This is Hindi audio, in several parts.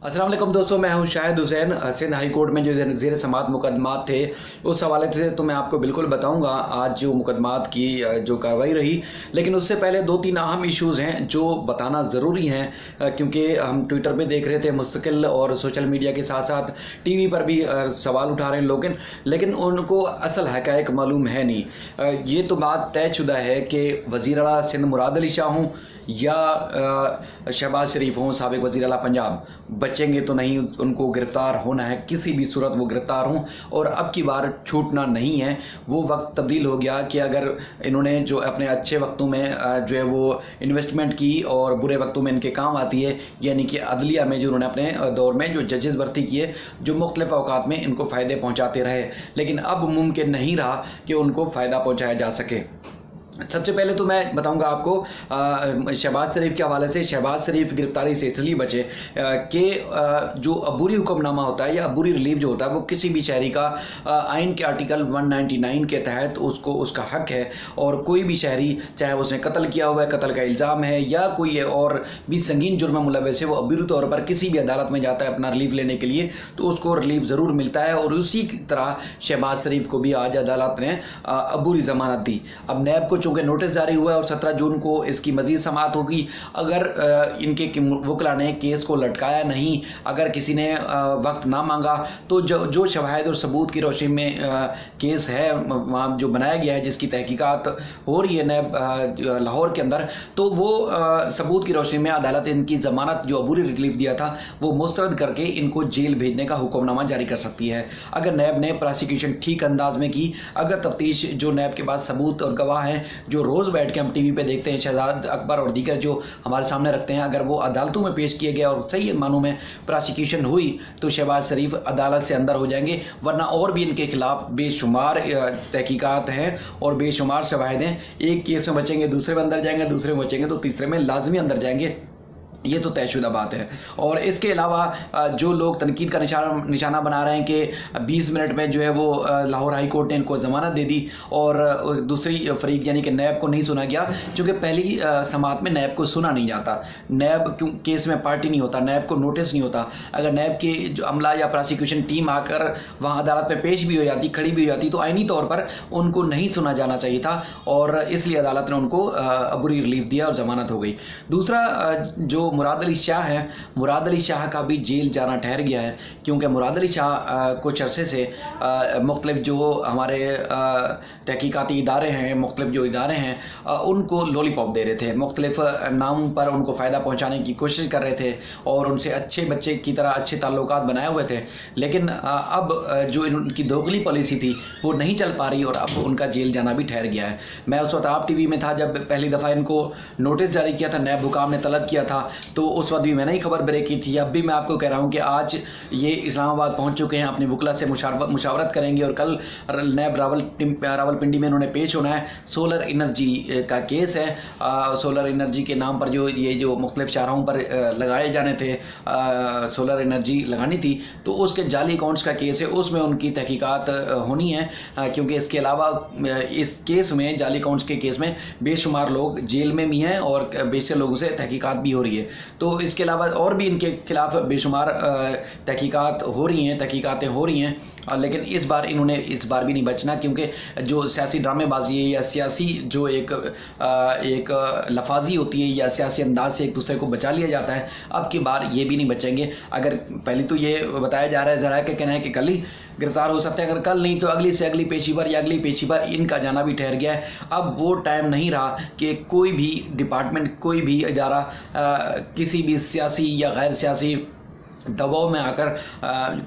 अस्सलाम वालेकुम दोस्तों, मैं हूं शाहिद हुसैन। सिंध हाई कोर्ट में जो ज़ेर समाअत मुकदमात थे उस हवाले से तो मैं आपको बिल्कुल बताऊंगा आज जो मुकदमात की जो कार्रवाई रही। लेकिन उससे पहले दो तीन अहम इश्यूज़ हैं जो बताना ज़रूरी हैं, क्योंकि हम ट्विटर पे देख रहे थे मुस्तकिल और सोशल मीडिया के साथ साथ टीवी पर भी सवाल उठा रहे हैं लोग, लेकिन उनको असल हक़ाइक़ मालूम है नहीं। ये तो बात तयशुदा है कि वज़ीर आला सिंध मुराद अली शाह हों या शहबाज शरीफ हों साबिक़ वज़ीर आला पंजाब, बचेंगे तो नहीं, उनको गिरफ़्तार होना है, किसी भी सूरत वो गिरफ़्तार हों और अब की बार छूटना नहीं है। वो वक्त तब्दील हो गया कि अगर इन्होंने जो अपने अच्छे वक्तों में जो है वो इन्वेस्टमेंट की और बुरे वक्तों में इनके काम आती है, यानी कि अदलिया में जो उन्होंने अपने दौर में जो जजेस भर्ती किए जो मुख्तलिफ अवकात में इनको फ़ायदे पहुँचाते रहे, लेकिन अब मुमकिन नहीं रहा कि उनको फ़ायदा पहुँचाया जा सके। सबसे पहले तो मैं बताऊंगा आपको शहबाज शरीफ के हवाले से। शहबाज शरीफ गिरफ्तारी से इसलिए बचे कि जो अबूरी हुक्मनामा होता है या अबूरी रिलीफ जो होता है वो किसी भी शहरी का आइन के आर्टिकल 199 के तहत उसको उसका हक है, और कोई भी शहरी चाहे उसने कत्ल किया हुआ है, कत्ल का इल्ज़ाम है या कोई और भी संगीन जुर्म मुलव्वस है, वो अबूरी तौर पर किसी भी अदालत में जाता है अपना रिलीफ लेने के लिए तो उसको रिलीफ ज़रूर मिलता है। और उसी तरह शहबाज शरीफ को भी आज अदालत ने अबूरी ज़मानत दी। अब नैब को चूंकि नोटिस जारी हुआ है और 17 जून को इसकी मजीद समाअत होगी, अगर इनके वकला ने केस को लटकाया नहीं, अगर किसी ने वक्त ना मांगा तो जो शवाहिद और सबूत की रोशनी में केस है वहाँ जो बनाया गया है, जिसकी तहकीकात हो रही है नैब लाहौर के अंदर, तो वो सबूत की रोशनी में अदालत इनकी ज़मानत जो अबूरी रिलीफ दिया था वो मुस्तरद करके इनको जेल भेजने का हुक्मनामा जारी कर सकती है। अगर नैब ने प्रोसिक्यूशन ठीक अंदाज में की, अगर तफ्तीश जो नैब के पास सबूत और गवाह हैं जो रोज़ बैठ के हम टीवी पे देखते हैं, शहजाद अकबर और दीगर जो हमारे सामने रखते हैं, अगर वो अदालतों में पेश किए गए और सही मानों में प्रोसिक्यूशन हुई तो शहबाज शरीफ अदालत से अंदर हो जाएंगे, वरना और भी इनके खिलाफ बेशुमार तहकीकात हैं और बेशुमार शवाहिद हैं। एक केस में बचेंगे दूसरे में अंदर जाएंगे, दूसरे में बचेंगे तो तीसरे में लाजमी अंदर जाएंगे, ये तो तयशुदा बात है। और इसके अलावा जो लोग तनकीद का निशाना बना रहे हैं कि 20 मिनट में जो है वो लाहौर हाई कोर्ट ने इनको ज़मानत दे दी और दूसरी फरीक यानी कि नैब को नहीं सुना गया, क्योंकि पहली समाअत में नैब को सुना नहीं जाता। नैब क्यों केस में पार्टी नहीं होता, नैब को नोटिस नहीं होता। अगर नैब की जो अमला या प्रोसिक्यूशन टीम आकर वहाँ अदालत में पेश भी हो जाती, खड़ी भी हो जाती, तो आइनी तौर पर उनको नहीं सुना जाना चाहिए था और इसलिए अदालत ने उनको अबूरी रिलीफ दिया और ज़मानत हो गई। दूसरा जो मुराद अली शाह है, मुराद अली शाह का भी जेल जाना ठहर गया है, क्योंकि मुराद अली शाह कुछ अरसे से मुख्तलिफ जो हमारे तहकीकाती इदारे हैं, मुख्तलिफ जो इदारे हैं उनको लॉलीपॉप दे रहे थे, मुख्तलिफ नाम पर उनको फ़ायदा पहुँचाने की कोशिश कर रहे थे और उनसे अच्छे बच्चे की तरह अच्छे ताल्लुकात बनाए हुए थे। लेकिन अब जो उनकी दोगली पॉलिसी थी वो नहीं चल पा रही और अब उनका जेल जाना भी ठहर गया है। मैं उस वक्त आप टीवी में था जब पहली दफ़ा इनको नोटिस जारी किया था, नैब हुकाम ने तलब किया था, तो उस वक्त भी मैंने ही खबर ब्रेक की थी। अब भी मैं आपको कह रहा हूं कि आज ये इस्लामाबाद पहुंच चुके हैं, अपनी वकला से मुशावरत करेंगे और कल नैब रावलपिंडी में उन्होंने पेश होना है। सोलर एनर्जी का केस है, सोलर एनर्जी के नाम पर जो मुख्तलिफ शाहराहों पर लगाए जाने थे, सोलर एनर्जी लगानी थी, तो उसके जाली अकाउंट्स का केस है, उसमें उनकी तहकीकात होनी है, क्योंकि इसके अलावा इस केस में जाली अकाउंट्स के केस में बेशुमार लोग जेल में भी हैं और बेशतर लोगों से तहकीकात भी हो रही है। तो इसके अलावा और भी इनके खिलाफ बेशुमार तहकीकातें हो रही हैं, लेकिन इस बार इन्होंने इस बार भी नहीं बचना, क्योंकि जो सियासी ड्रामेबाजी है या सियासी जो एक लफाजी होती है या सियासी अंदाज से एक दूसरे को बचा लिया जाता है, अब की बार ये भी नहीं बचेंगे। अगर पहले तो ये बताया जा रहा है, ज़रा के कहना है कि कल ही गिरफ्तार हो सकते हैं, अगर कल नहीं तो अगली से अगली पेशी पर या अगली पेशी पर इनका जाना भी ठहर गया है। अब वो टाइम नहीं रहा कि कोई भी डिपार्टमेंट, कोई भी इदारा किसी भी सियासी या गैर सियासी दबाव में आकर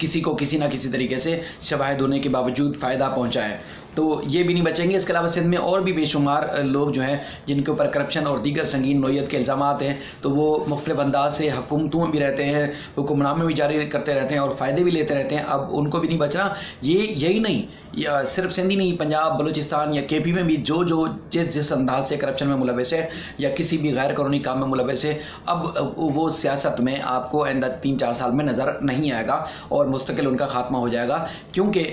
किसी को किसी ना किसी तरीके से शवाहिद होने के बावजूद फ़ायदा पहुंचाए, तो ये भी नहीं बचेंगे। इसके अलावा सिंध में और भी बेशुमार लोग जो हैं जिनके ऊपर करप्शन और दीगर संगीन नौयत के इल्ज़ामात हैं, तो वो मुख्तलिफ अंदाज से हुकूमतों में भी रहते हैं, हुक्मनामे भी जारी करते रहते हैं और फ़ायदे भी लेते रहते हैं। अब उनको भी नहीं बचना। यही नहीं, या सिर्फ सिंध ही नहीं, पंजाब, बलूचिस्तान या केपी में भी जो जिस अंदाज से करप्शन में मुलव्वस है या किसी भी गैर कानूनी काम में मुलव्वस है, अब वो सियासत में आपको आइंदा 3-4 साल में नज़र नहीं आएगा और मुस्तकिल उनका खात्मा हो जाएगा। क्योंकि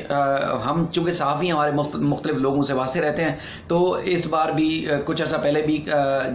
हम चूँकि सहाफ़ी हमारे मुख्तलिफ लोगों से वास्ते रहते हैं। तो इस बार भी कुछ अर्सा पहले भी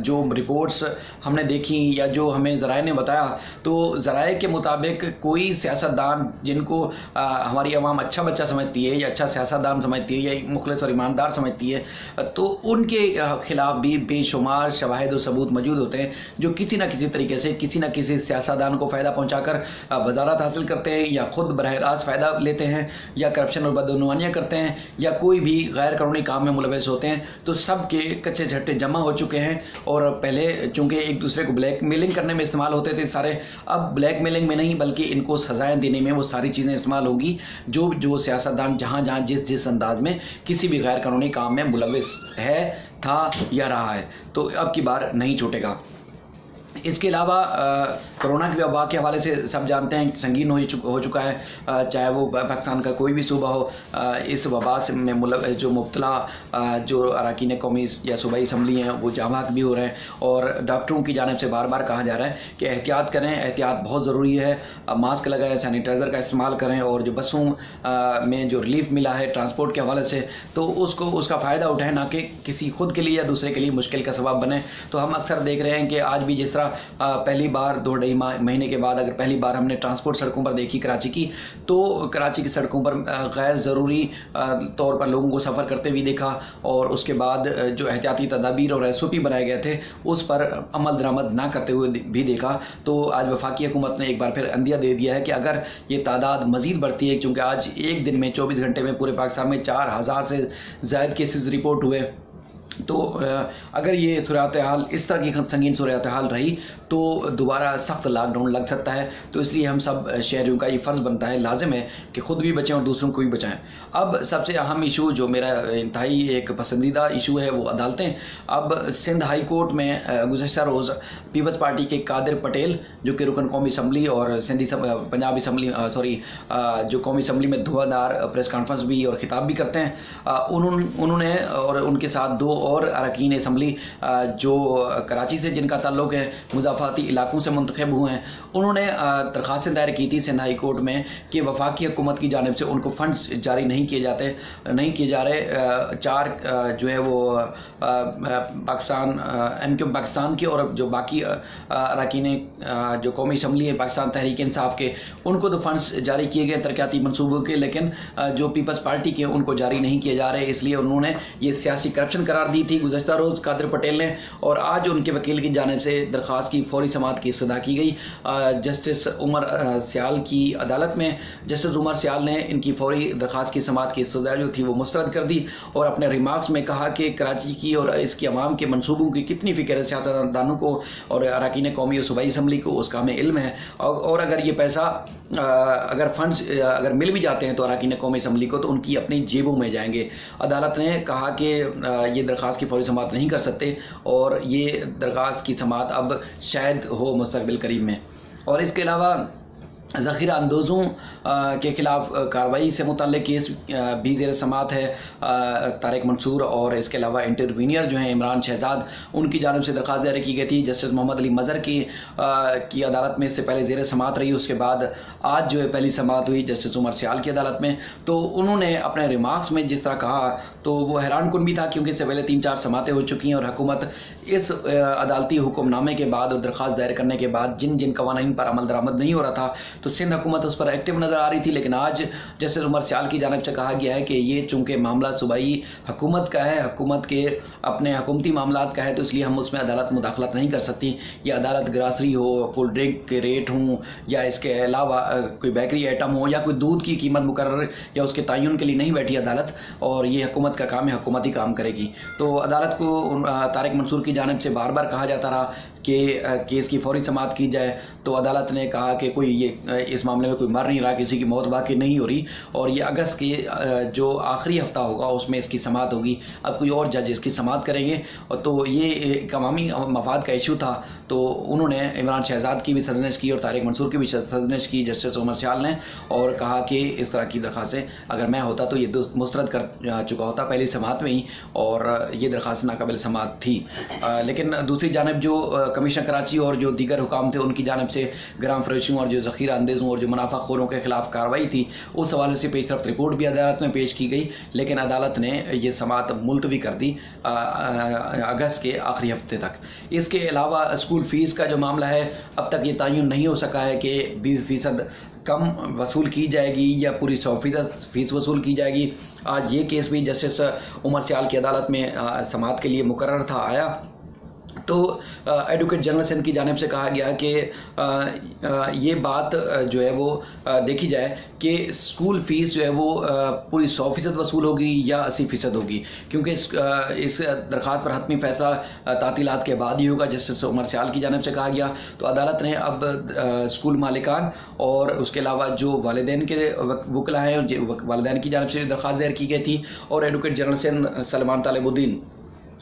जो रिपोर्ट्स हमने देखी या जो हमें ज़राए ने बताया, तो ज़राए के मुताबिक कोई सियासतदान जिनको हमारी आवाम अच्छा बच्चा समझती है या अच्छा सियासतदान समझती है या मुखलिस और ईमानदार समझती है, तो उनके खिलाफ भी बेशुमार शवाहिद और सबूत मौजूद होते हैं जो किसी न किसी तरीके से किसी न किसी सियासतदान को फ़ायदा पहुँचाकर वजारत हासिल करते हैं या ख़ुद बरह रास्त फ़ायदा लेते हैं या करप्शन और बदउनवानियाँ करते हैं या कोई भी गैर कानूनी काम में मुलविस होते हैं। तो सब के कच्चे झट्टे जमा हो चुके हैं और पहले चूँकि एक दूसरे को ब्लैकमेलिंग करने में इस्तेमाल होते थे सारे, अब ब्लैकमेलिंग में नहीं बल्कि इनको सजाएँ देने में वो सारी चीज़ें इस्तेमाल होंगी जो जो सियासतदान जहाँ जहाँ जिस अंदाज में किसी भी गैर कानूनी काम में मुलविस है, था या रहा है, तो अब की बार नहीं छूटेगा। इसके अलावा कोरोना की वबा के हवाले से सब जानते हैं संगीन हो चुका है, चाहे वो पाकिस्तान का कोई भी सूबा हो, इस वबा से में जो मुब्तला जो अरकान कौमी या सूबाई असम्बली हैं वो जाँबाक भी हो रहे हैं और डॉक्टरों की जानिब से बार बार कहा जा रहा है कि एहतियात करें, एहतियात बहुत ज़रूरी है, मास्क लगाएं, सैनिटाइज़र का इस्तेमाल करें और जो बसों में जो रिलीफ मिला है ट्रांसपोर्ट के हवाले से तो उसका फ़ायदा उठाएं, ना कि किसी खुद के लिए या दूसरे के लिए मुश्किल का सबब बने। तो हम अक्सर देख रहे हैं कि आज भी जिस तरह पहली बार 2-2.5 महीने के बाद अगर पहली बार हमने ट्रांसपोर्ट सड़कों पर देखी कराची की, तो कराची की सड़कों पर गैर ज़रूरी तौर पर लोगों को सफ़र करते हुए देखा और उसके बाद जो एहतियाती तदाबीर और SOP बनाए गए थे उस पर अमल दरामद ना करते हुए भी देखा। तो आज वफाकी हुकूमत ने एक बार फिर अंदिया दे दिया है कि अगर ये तादाद मज़ीद बढ़ती है, क्योंकि आज एक दिन में 24 घंटे में पूरे पाकिस्तान में 4000 से ज़ायद केसेस रिपोर्ट हुए, तो अगर ये सूरत हाल इस तरह की संगीन सूरत हाल रही तो दोबारा सख्त लॉकडाउन लग सकता है। तो इसलिए हम सब शहरियों का ये फ़र्ज़ बनता है, लाजिम है कि ख़ुद भी बचें और दूसरों को भी बचाएं। अब सबसे अहम इशू जो मेरा इंतहाई एक पसंदीदा इशू है वो अदालतें। अब सिंध हाई कोर्ट में गुज़श्ता रोज़ पीपल्स पार्टी के कादिर पटेल जो कि रुकन कौमी असम्बली और सिंधी पंजाब असम्बली जो कौमी असम्बली में धुआंधार प्रेस कॉन्फ्रेंस भी और खिताब भी करते हैं, उन्होंने और उनके साथ 2 और अरकान असम्बली जो कराची से जिनका ताल्लुक़ है मुज़ाफ़ाती इलाकों से मुंतखब हुए हैं, उन्होंने दरख्वास्त दायर की थी सिंध हाई कोर्ट में कि वफाकी हुकूमत की जानिब से उनको फ़ंड्स जारी नहीं किए जा रहे। 4 जो है वो पाकिस्तान MQ पाकिस्तान के और जो बाकी अरकान जो कौमी असम्बली है पाकिस्तान तहरीक इंसाफ के, उनको तो फ़ंड्स जारी किए गए तरक्याती मनसूबों के, लेकिन जो पीपल्स पार्टी के उनको जारी नहीं किए जा रहे। इसलिए उन्होंने ये सियासी करप्शन करार दी थी गुज़श्ता रोज़ कादिर पटेल ने, और आज उनके वकील की जानिब से दरख्वास्त की फौरी समाअत की इस्तदा की गई। जस्टिस उमर सियाल की अदालत में जस्टिस उमर सियाल ने इनकी फौरी दरख्वास्त की समाअत की इस्तदा जो थी वो मुस्तरद कर दी और अपने रिमार्क्स में कहा कि कराची की और इसकी अवाम के मनसूबों की कितनी फ़िक्र है सियासतदानों को और अरकान कौमी और सूबाई असम्बली को, उसका हमें इल्म है। और अगर ये पैसा अगर फंड्स अगर मिल भी जाते हैं तो अरकान कौमी असम्बली को तो उनकी अपनी जेबों में जाएंगे। अदालत ने कहा कि ये दरख्वास्त की फौरी समाअत नहीं कर सकते और ये दरख्वास्त की समाअत अब शायद हो मुस्तक़बिल करीब में। और इसके अलावा ज़ख़ीरा अंदोज़ों के ख़िलाफ़ कार्रवाई से मुतल्लिक़ केस भी ज़ेर समाअत है। तारिक मंसूर और इसके अलावा इंटरवीनियर जो हैं इमरान शहजाद, उनकी जानिब से दरख्वास्त दायर की गई थी। जस्टिस मोहम्मद अली मज़हर की अदालत में इससे पहले ज़ेर समाअत रही, उसके बाद आज जो है पहली समाअत हुई जस्टिस उमर सियाल की अदालत में। तो उन्होंने अपने रिमार्क्स में जिस तरह कहा तो वो हैरान कुन भी था, क्योंकि इससे पहले 3-4 समाअतें हो चुकी हैं और हुकूमत इस अदालती हुक्मनामे के बाद और दरख्वास्त दायर करने के बाद जिन जिन कवानीन पर अमल दरामद नहीं हो रहा था तो सिंध हुकूमत उस पर एक्टिव नज़र आ रही थी। लेकिन आज जस्टिस उमर सियाल की जानिब से कहा गया है कि ये चूँकि मामला सूबाई हुकूमत का है, हुकूमत के अपने हुकूमती मामलात का है, तो इसलिए हम उसमें अदालत मुदाखलत नहीं कर सकती। ये अदालत ग्रासरी हो, कोल्ड ड्रिंक के रेट हों या इसके अलावा कोई बेकरी आइटम हो या कोई दूध की कीमत मुकर्रर या उसके तयन के लिए नहीं बैठी अदालत, और ये हुकूमत का काम है, हुकूमत ही काम करेगी। तो अदालत को तारिक मंसूर की जानिब से बार बार कहा जाता रहा कि केस की फौरी समाअत की जाए, तो अदालत ने कहा कि कोई ये इस मामले में कोई मर नहीं रहा, किसी की मौत वाक़ई नहीं हो रही और ये अगस्त के जो आखिरी हफ्ता होगा उसमें इसकी समाअत होगी। अब कोई और जज इसकी समाअत करेंगे। और तो ये एक अवामी मफाद का इशू था, तो उन्होंने इमरान शहजाद की भी सरजनिश की और तारिक मंसूर की भी सरजनिश की जस्टिस उमर सियाल ने, और कहा कि इस तरह की दरख्वास्तें अगर मैं होता तो ये मुस्तरद कर चुका होता पहली समाअत में ही, और ये दरख्वास्त नाकाबिल समाअत थी। लेकिन दूसरी जानिब जो कमिश्नर कराची और जो दीगर हुकाम थे उनकी जानिब से ग्राम फरोशियों और जो ज़ख़ीरा अंदेज़ों और जो मुनाफाखोरों के खिलाफ कार्रवाई थी, उस हवाले से पेशरफ्त रिपोर्ट भी अदालत में पेश की गई, लेकिन अदालत ने ये समाअत मुलतवी कर दी अगस्त के आखिरी हफ्ते तक। इसके अलावा स्कूल फ़ीस का जो मामला है, अब तक ये तयन नहीं हो सका है कि 20% कम वसूल की जाएगी या पूरी 100% फ़ीस वसूल की जाएगी। आज ये केस भी जस्टिस उमर सियाल की अदालत में समाअत के लिए मुकर्रर था आया, तो एडवोकेट जनरल सिंध की जानिब से कहा गया कि ये बात जो है वो देखी जाए कि स्कूल फ़ीस जो है वो पूरी 100% वसूल होगी या 80% होगी, क्योंकि इस दरख्वास्त पर हतमी फ़ैसला तातीलात के बाद ही होगा, जस्टिस उमर सियाल की जानिब से कहा गया। तो अदालत ने अब स्कूल मालिकान और उसके अलावा जो वालिदैन के वकला हैं, वालिदैन की जानिब से दरख्वास्त दायर की गई थी, और एडवोकेट जनरल सिंध सलमान तालिबुद्दीन,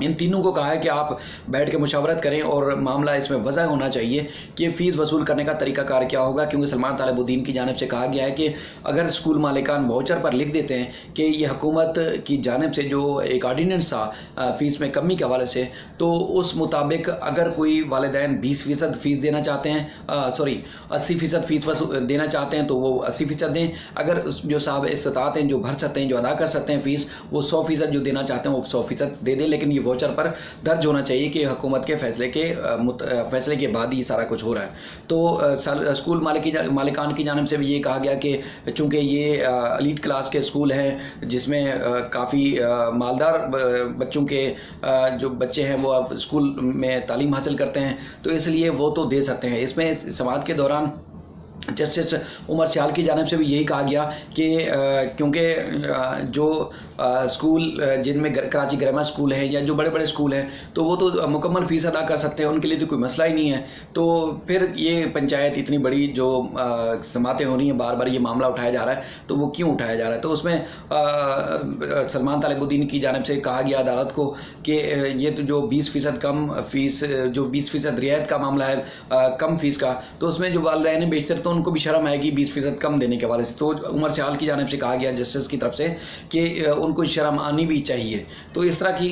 इन तीनों को कहा है कि आप बैठ के मुशावरत करें और मामला इसमें वज़ह होना चाहिए कि फ़ीस वसूल करने का तरीक़ाकार क्या होगा, क्योंकि सलमान तालिबुद्दीन की जानिब से कहा गया है कि अगर स्कूल मालिकान वाउचर पर लिख देते हैं कि ये हुकूमत की जानिब से जो एक ऑर्डीनेंस था फ़ीस में कमी के हवाले से, तो उस मुताबिक अगर कोई वालिदैन 20% फ़ीस देना चाहते हैं, 80% फ़ीस देना चाहते हैं तो वो 80% दें। अगर जो साहब इस्तात हैं, जो भर सकते हैं, जो अदा कर सकते हैं फ़ीस, वो 100% जो देना चाहते हैं वो 100% दे दें, लेकिन ये वाउचर पर दर्ज होना चाहिए कि हुकूमत के फैसले के बाद ही सारा कुछ हो रहा है। तो स्कूल मालिकान की जानिब से भी ये कहा गया कि चूँकि ये एलीट क्लास के स्कूल हैं जिसमें काफ़ी मालदार बच्चों के जो बच्चे हैं वो अब स्कूल में तालीम हासिल करते हैं, तो इसलिए वो तो दे सकते हैं। इसमें समाअत के दौरान जस्टिस उमर सियाल की जानिब से भी यही कहा गया कि क्योंकि जो स्कूल जिनमें कराची ग्रामर स्कूल है या जो बड़े बड़े स्कूल हैं, तो वो तो मुकम्मल फ़ीस अदा कर सकते हैं, उनके लिए तो कोई मसला ही नहीं है। तो फिर ये पंचायत इतनी बड़ी जो समातें हो रही हैं, बार बार ये मामला उठाया जा रहा है, तो वो क्यों उठाया जा रहा है? तो उसमें सलमान तालिबुद्दीन की जानिब से कहा गया अदालत को कि ये तो जो 20% कम फ़ीस, जो 20% रियायत का मामला है कम फ़ीस का, तो उसमें जो वालिदैन बेहतर तो उनको भी शर्म आएगी 20% कम देने के वाले से। तो उमर सियाल की जानिब से कहा गया जस्टिस की तरफ से कि उनको शर्म आनी भी चाहिए। तो इस तरह की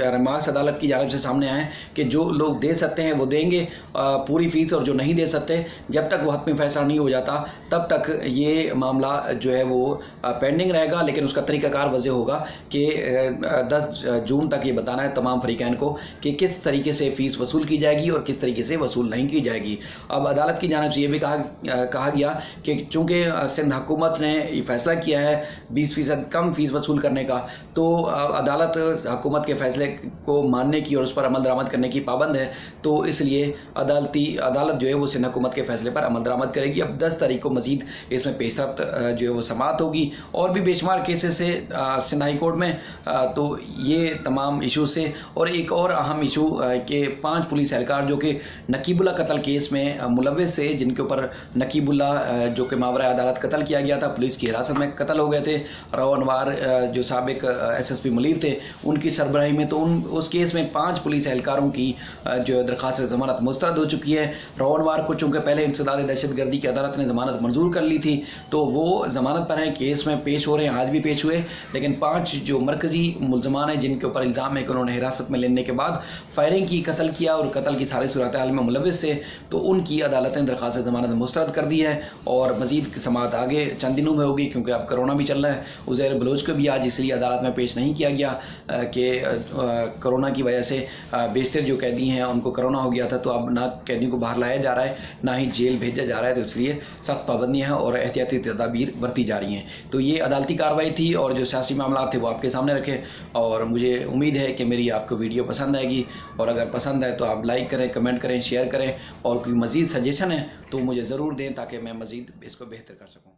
रिमार्क्स अदालत की जानिब से सामने आए कि जो लोग दे सकते हैं वो देंगे पूरी फ़ीस, और जो नहीं दे सकते, जब तक वो हतमी फैसला नहीं हो जाता तब तक ये मामला जो है वो पेंडिंग रहेगा। लेकिन उसका तरीक़ाकार वज़ह होगा कि 10 जून तक ये बताना है तमाम फ़रीक़ैन को कि किस तरीके से फ़ीस वसूल की जाएगी और किस तरीके से वसूल नहीं की जाएगी। अब अदालत की जानिब से ये भी कहा गया कि चूँकि सिंध हुकूमत ने ये फैसला किया है 20% कम फ़ीस वसूल करने का, तो अदालत हुकूमत के फैसले को मानने की और उस पर अमल दरामद करने की पाबंद है। तो इसलिए अदालत जो है वो सिंध हुकूमत के फैसले पर अमल दरामद करेगी। अब 10 तारीख को मजीद इसमें पेशरफ्त जो है वो समाअत होगी, और भी बेशुमार केसेस से सिंध हाई कोर्ट में। तो ये तमाम इशू से, और एक और अहम इशू के 5 पुलिस एहलकार जो कि नकीबुल्ला कत्ल केस में मुलव्विस से, जिनके ऊपर नकीबुल्ला जो कि मावरा अदालत कत्ल किया गया था, पुलिस की हिरासत में कत्ल हो गए थे। रवानवार जो साबिक SSP मुनीर थे, उनकी सरबराही में, तो उस केस में 5 पुलिस एहलकारों की जो दरख्वास्त ज़मानत मुस्तरद हो चुकी है। रवानवार को चूँकि पहले इंसदाद दहशतगर्दी की अदालत ने ज़मानत मंजूर कर ली थी, तो वो ज़मानत पर हैं, केस में पेश हो रहे हैं, आज भी पेश हुए। लेकिन 5 जो मरकज़ी मुल्ज़मान हैं जिनके ऊपर इल्ज़ाम है कि उन्होंने हिरासत में लेने के बाद फायरिंग की, कत्ल किया और कत्ल की सारी सूरत हाल में मुलव्विस से, तो उनकी अदालत ने दरख्वास्त ज़मानत मुस्तरद कर दी है। और मज़ीद समाअत आगे चंद दिनों में होगी, क्योंकि अब कोरोना भी चल रहा है। उज़ैर बलोच को भी आज इसलिए अदालत में पेश नहीं किया गया कि कोरोना की वजह से बेशतर जो कैदी हैं उनको कोरोना हो गया था, तो अब ना कैदियों को बाहर लाया जा रहा है, ना ही जेल भेजा जा रहा है। तो इसलिए सख्त पाबंदियाँ हैं और एहतियाती तदाबीर बरती जा रही हैं। तो ये अदालती कार्रवाई थी, और जो सियासी मामला थे वो आपके सामने रखे, और मुझे उम्मीद है कि मेरी आपको वीडियो पसंद आएगी। और अगर पसंद आए तो आप लाइक करें, कमेंट करें, शेयर करें, और कोई मज़ीद सजेशन है तो मुझे ज़रूर दें ताकि मैं मज़ीद इसको बेहतर कर सकूँ।